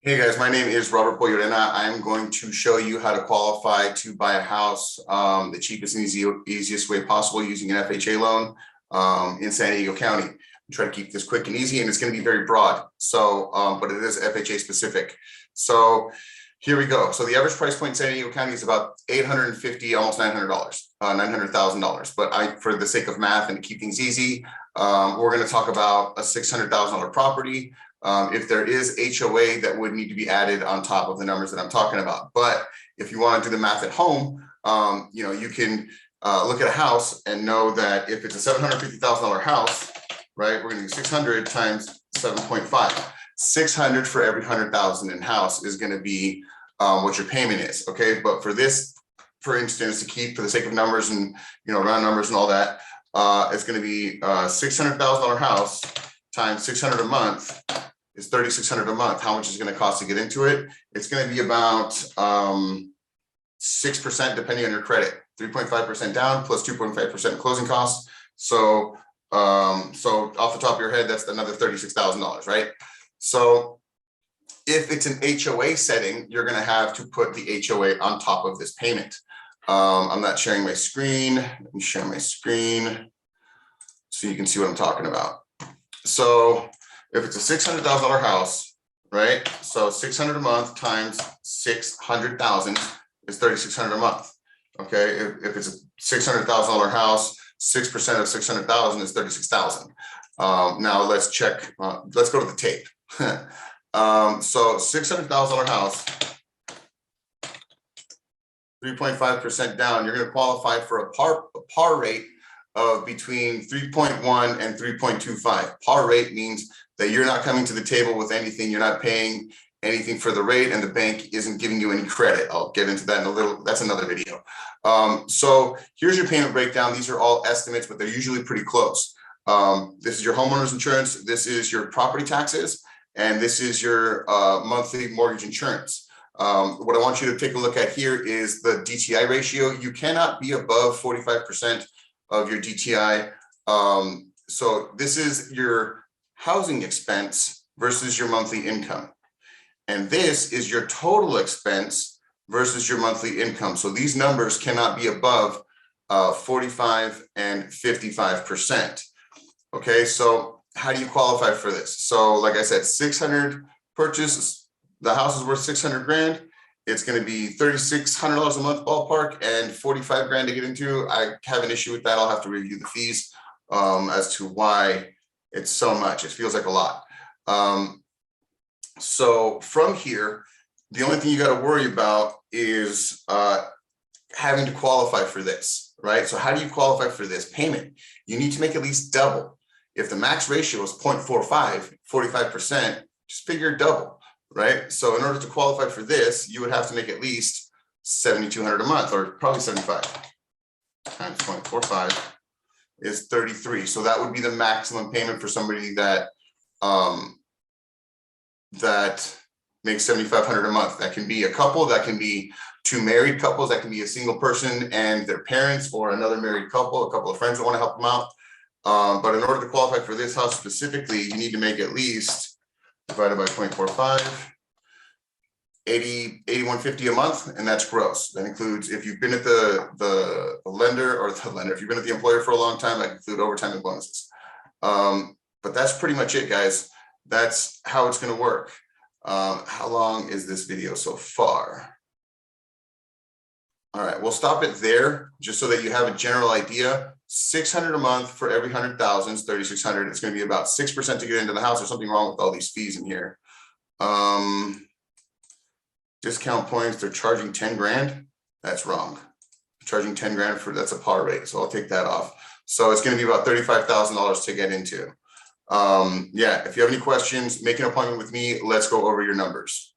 Hey guys, my name is Robert Poyorena. I'm going to show you how to qualify to buy a house the cheapest and easiest way possible using an FHA loan in San Diego County. I'm trying to keep this quick and easy, and it's going to be very broad. So, but it is FHA specific. So here we go. So the average price point in San Diego County is about $850, almost $900, $900,000. But for the sake of math and to keep things easy, we're going to talk about a $600,000 property. If there is HOA that would need to be added on top of the numbers that I'm talking about. But if you want to do the math at home, you can look at a house and know that if it's a $750,000 house, right, we're going to do 600 times 7.5. 600 for every 100,000 in house is going to be what your payment is. Okay, but for this, for instance, to keep for the sake of numbers and round numbers and all that, it's going to be $600,000 house times 600 a month is $3,600 a month. How much is it going to cost to get into it? It's going to be about 6% depending on your credit. 3.5% down plus 2.5% closing costs. So off the top of your head, that's another $36,000, right? So if it's an HOA setting, you're going to have to put the HOA on top of this payment. I'm not sharing my screen. Let me share my screen so you can see what I'm talking about. So if it's a $600,000 house, right? So 600 a month times 600,000 is 3,600 a month. Okay, if it's a $600,000 house, 6% of 600,000 is 36,000. Now let's check. Let's go to the tape. So $600,000 house, 3.5% down. You're going to qualify for a par rate of between 3.1 and 3.25. Par rate means that you're not coming to the table with anything. You're not paying anything for the rate, and the bank isn't giving you any credit. I'll get into that in a little. That's another video. So here's your payment breakdown. These are all estimates, but they're usually pretty close. This is your homeowner's insurance. This is your property taxes, and this is your monthly mortgage insurance. What I want you to take a look at here is the DTI ratio. You cannot be above 45% of your DTI. So this is your housing expense versus your monthly income. And this is your total expense versus your monthly income. So these numbers cannot be above 45 and 55%. Okay, so how do you qualify for this? So like I said, 600 purchase, the house is worth 600 grand. It's going to be $3,600 a month ballpark and 45 grand to get into. I have an issue with that. I'll have to review the fees as to why it's so much. It feels like a lot. So from here, the only thing you got to worry about is having to qualify for this, right? So how do you qualify for this payment? You need to make at least double. If the max ratio is 0.45, 45%, just figure double. Right. So in order to qualify for this, you would have to make at least $7,200 a month, or probably 75 times 0.45 is 33. So that would be the maximum payment for somebody that that makes $7,500 a month. That can be a couple, that can be two married couples, that can be a single person and their parents, or another married couple, a couple of friends that want to help them out. But in order to qualify for this house specifically, you need to make at least divided by 0.45, 8150 a month, and that's gross. That includes if you've been at the lender, if you've been at the employer for a long time, that include overtime and bonuses. But that's pretty much it, guys. That's how it's going to work. How long is this video so far? All right, we'll stop it there just so that you have a general idea. 600 a month for every 100,000 is 3,600. It's going to be about 6% to get into the house. There's something wrong with all these fees in here. Discount points, they're charging 10 grand. That's wrong. Charging 10 grand for, that's a par rate. So I'll take that off. So it's going to be about $35,000 to get into. Yeah, if you have any questions, make an appointment with me. Let's go over your numbers.